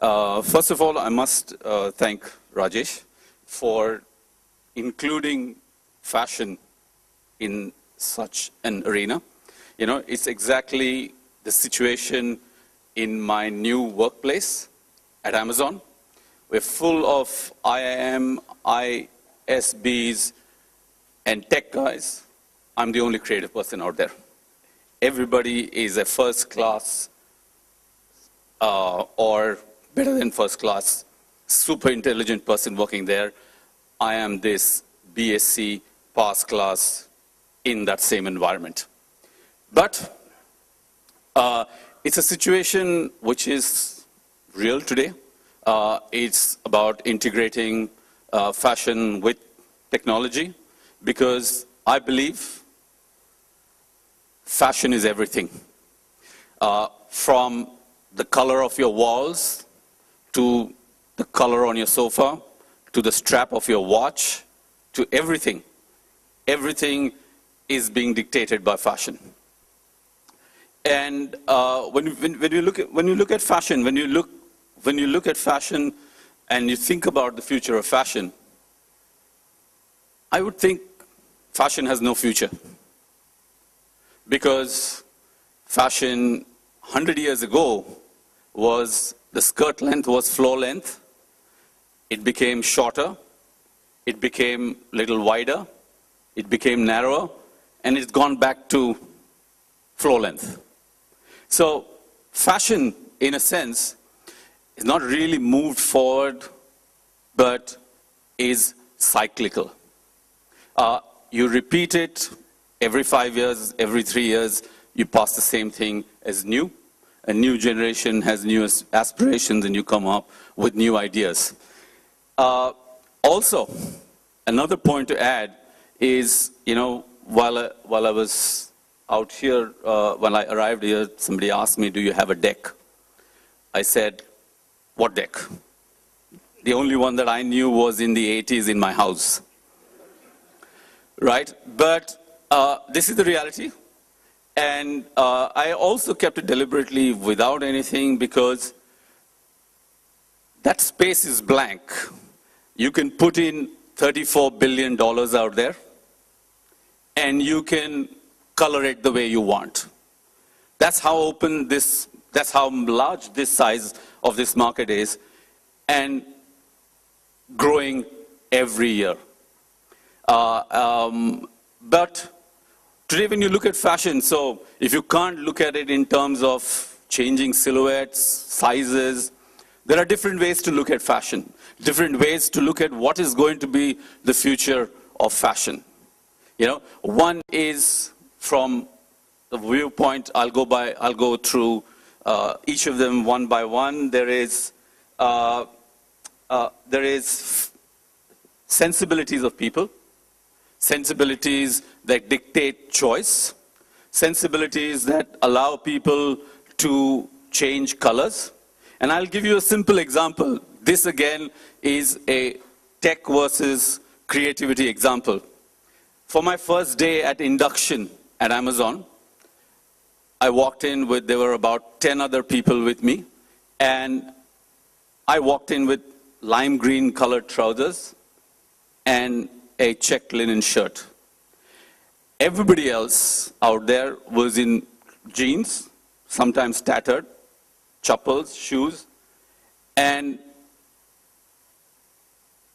First of all, I must thank Rajesh for including fashion in such an arena. You know, it's exactly the situation in my new workplace at Amazon. We're full of IIM, ISBs, and tech guys. I'm the only creative person out there. Everybody is a first class or better than first class, super intelligent person working there. I am this BSc pass class in that same environment. But it's a situation which is real today. It's about integrating fashion with technology, because I believe fashion is everything. From the color of your walls, to the color on your sofa, to the strap of your watch, to everything. Everything is being dictated by fashion. And when you look at fashion and you think about the future of fashion, I would think fashion has no future. Because fashion 100 years ago was the skirt length was floor length. It became shorter. It became a little wider. It became narrower. And it's gone back to floor length. So fashion, in a sense, is not really moved forward, but is cyclical. You repeat it every 5 years, every 3 years, you pass the same thing as new. A new generation has new aspirations, and you come up with new ideas. Also, another point to add is, you know, while I was out here, when I arrived here, somebody asked me, do you have a deck? I said, what deck? The only one that I knew was in the 80s in my house. Right? But this is the reality. And I also kept it deliberately without anything, because that space is blank. You can put in $34 billion out there, and you can color it the way you want. That's how open this, that's how large this size of this market is, and growing every year. But today when you look at fashion, so if you can't look at it in terms of changing silhouettes, sizes, there are different ways to look at fashion, different ways to look at what is going to be the future of fashion. You know, one is from the viewpoint, I'll go through each of them one by one. There is sensibilities of people, sensibilities that dictate choice, sensibilities that allow people to change colors. And I'll give you a simple example. This again is a tech versus creativity example. For my first day at induction at Amazon, I walked in with, there were about 10 other people with me, and I walked in with lime green colored trousers and a checked linen shirt. Everybody else out there was in jeans, sometimes tattered, chappals, shoes, and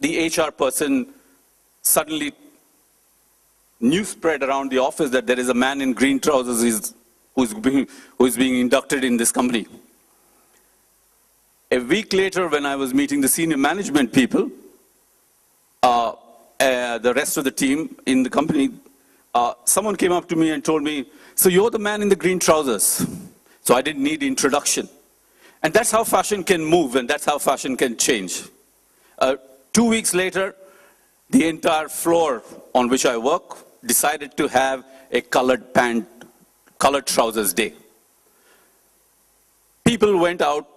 the HR person suddenly news spread around the office that there is a man in green trousers who is being inducted in this company. A week later, when I was meeting the senior management people, the rest of the team in the company, someone came up to me and told me, so you're the man in the green trousers. So I didn't need introduction. And that's how fashion can move, and that's how fashion can change. 2 weeks later, the entire floor on which I work decided to have a colored pant, colored trousers day. People went out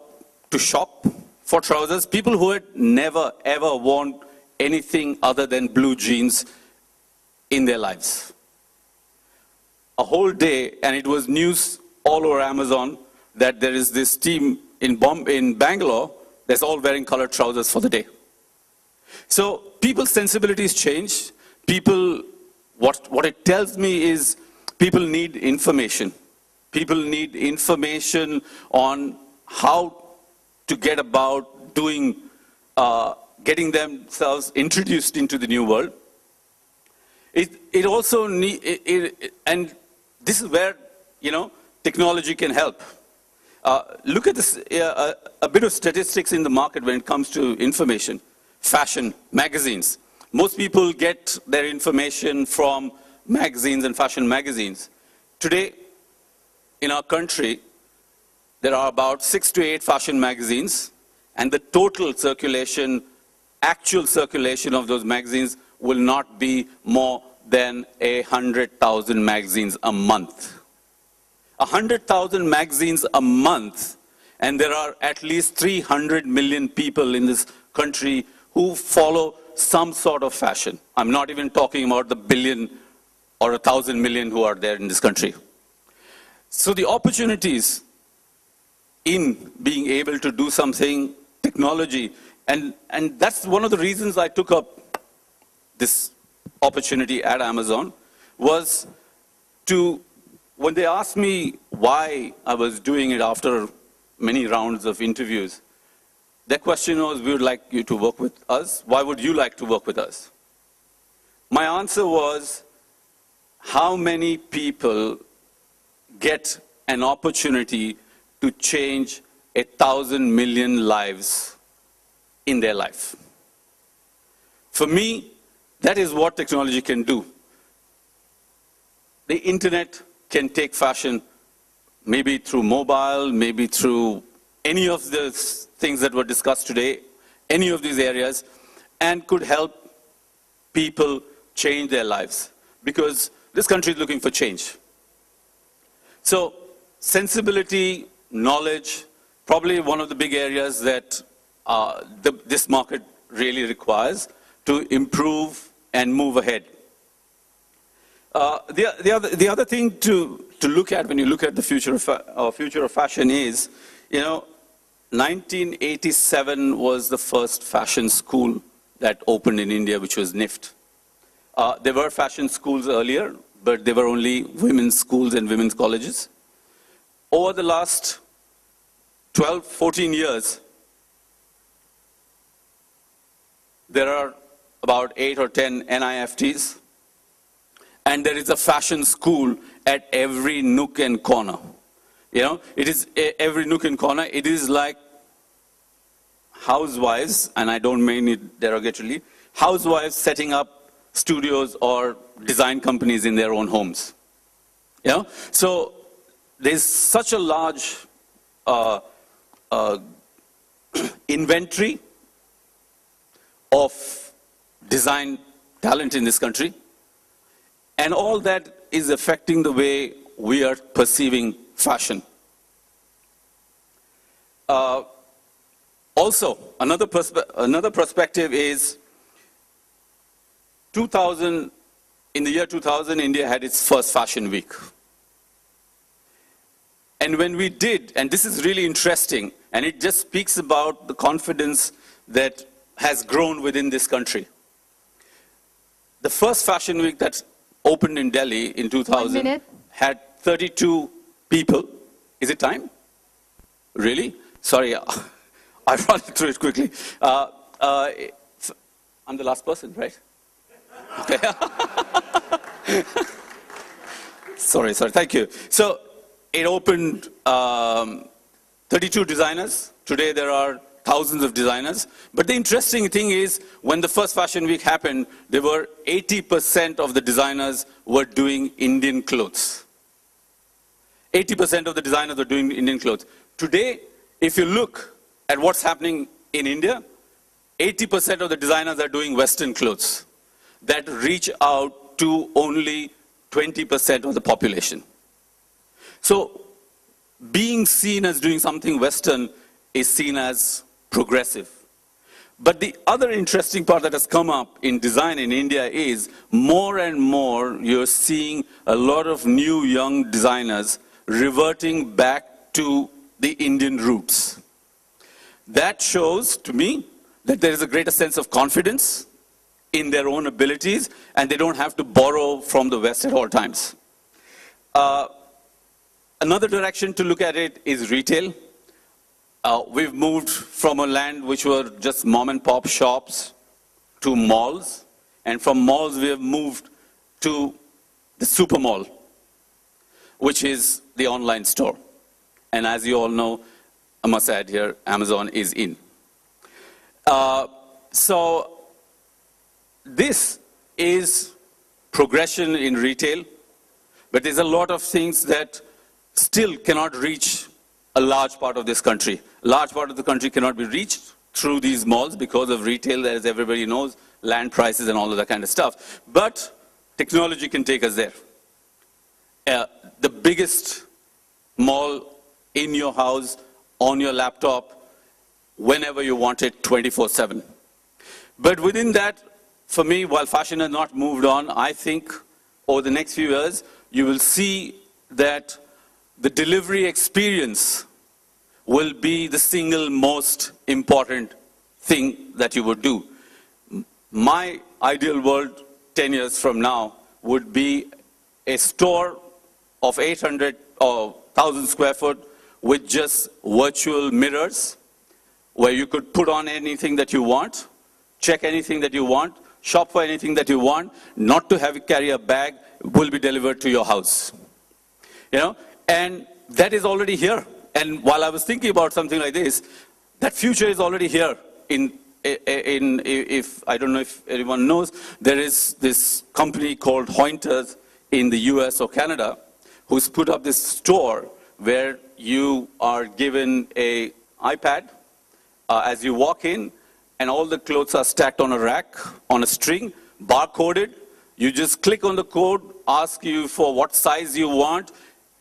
to shop for trousers. People who had never, ever worn anything other than blue jeans in their lives. A whole day, and it was news all over Amazon that there is this team in Bangalore they're all wearing colored trousers for the day. So people's sensibilities change. People, what it tells me is people need information. People need information on how to get about doing, getting themselves introduced into the new world. It also and this is where, technology can help. Look at this, a bit of statistics in the market when it comes to information, fashion, magazines. Most people get their information from magazines and fashion magazines. Today, in our country, there are about 6 to 8 fashion magazines, and the total circulation, actual circulation of those magazines will not be more than 100,000 magazines a month. 100,000 magazines a month, and there are at least 300 million people in this country who follow some sort of fashion. I'm not even talking about the billion or 1,000 million who are there in this country. So the opportunities in being able to do something, technology, and that's one of the reasons I took up this opportunity at Amazon, was to, when they asked me why I was doing it after many rounds of interviews, their question was, we would like you to work with us. Why would you like to work with us? My answer was, how many people get an opportunity to change 1,000 million lives in their life? For me, that is what technology can do. The internet can take fashion, maybe through mobile, maybe through any of the things that were discussed today, any of these areas, and could help people change their lives. Because this country is looking for change. So, sensibility, knowledge, probably one of the big areas that this market really requires to improve and move ahead. The other thing to look at when you look at the future of fashion is, 1987 was the first fashion school that opened in India, which was NIFT. There were fashion schools earlier, but they were only women's schools and women's colleges. Over the last 12, 14 years, there are about 8 or 10 NIFTs, and there is a fashion school at every nook and corner. It is every nook and corner. It is like housewives, and I don't mean it derogatorily, housewives setting up studios or design companies in their own homes. So there's such a large inventory of design talent in this country, and all that is affecting the way we are perceiving fashion. Also, another perspective is in the year 2000, India had its first fashion week. And when we did, and this is really interesting, and it just speaks about the confidence that has grown within this country. The first fashion week that opened in Delhi in 2000 had 32 people. Is it time? Really? Sorry, I run through it quickly. I'm the last person, right? Okay. Sorry, thank you. So it opened 32 designers. Today there are thousands of designers. But the interesting thing is, when the first fashion week happened, there were 80% of the designers were doing Indian clothes. 80% of the designers were doing Indian clothes. Today, if you look at what's happening in India, 80% of the designers are doing Western clothes that reach out to only 20% of the population. So, being seen as doing something Western is seen as progressive. But the other interesting part that has come up in design in India is, more and more you're seeing a lot of new young designers reverting back to the Indian roots. That shows to me that there is a greater sense of confidence in their own abilities, and they don't have to borrow from the West at all times. Another direction to look at it is retail. We've moved from a land which were just mom and pop shops to malls, and from malls we have moved to the super mall, which is the online store. And as you all know, I must add here, Amazon is in. So this is progression in retail, but there's a lot of things that still cannot reach a large part of this country. A large part of the country cannot be reached through these malls because of retail, as everybody knows, land prices and all of that kind of stuff. But technology can take us there. The biggest mall in your house, on your laptop, whenever you want it, 24/7. But within that, for me, while fashion has not moved on, I think over the next few years, you will see that the delivery experience will be the single most important thing that you would do. My ideal world 10 years from now would be a store of 800 or 1,000 square foot with just virtual mirrors where you could put on anything that you want, check anything that you want, shop for anything that you want, not to have you carry a bag, will be delivered to your house. You know, and that is already here. And while I was thinking about something like this, that future is already here. If I don't know if anyone knows, there is this company called Hointers in the US or Canada who's put up this store where you are given an iPad as you walk in, and all the clothes are stacked on a rack, on a string, barcoded. You just click on the code, ask you for what size you want,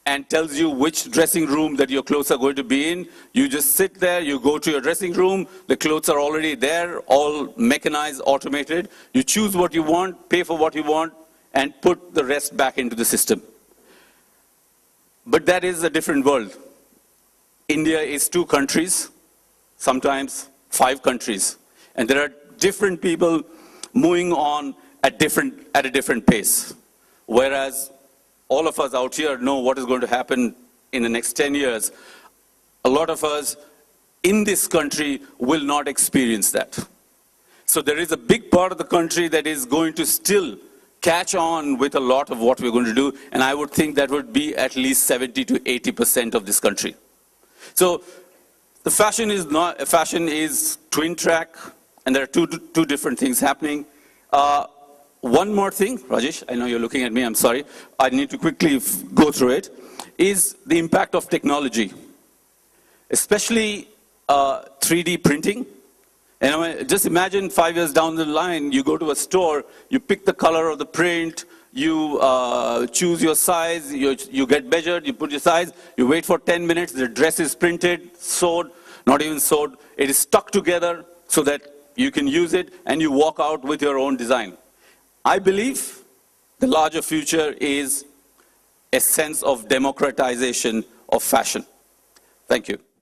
and tells you which dressing room that your clothes are going to be in. You just sit there, you go to your dressing room, the clothes are already there, all mechanized, automated. You choose what you want, pay for what you want, and put the rest back into the system. But that is a different world. India is 2 countries, sometimes 5 countries. And there are different people moving on at a different pace. Whereas all of us out here know what is going to happen in the next 10 years. A lot of us in this country will not experience that. So there is a big part of the country that is going to still catch on with a lot of what we're going to do, and I would think that would be at least 70 to 80% of this country. So the fashion is twin track, and there are two different things happening. One more thing, Rajesh, I know you're looking at me, I'm sorry. I need to quickly go through it, is the impact of technology, especially 3D printing. And just imagine 5 years down the line, you go to a store, you pick the color of the print, you choose your size, you get measured, you put your size, you wait for 10 minutes, the dress is printed, sewed, not even sewed, it is stuck together so that you can use it and you walk out with your own design. I believe the larger future is a sense of democratization of fashion. Thank you.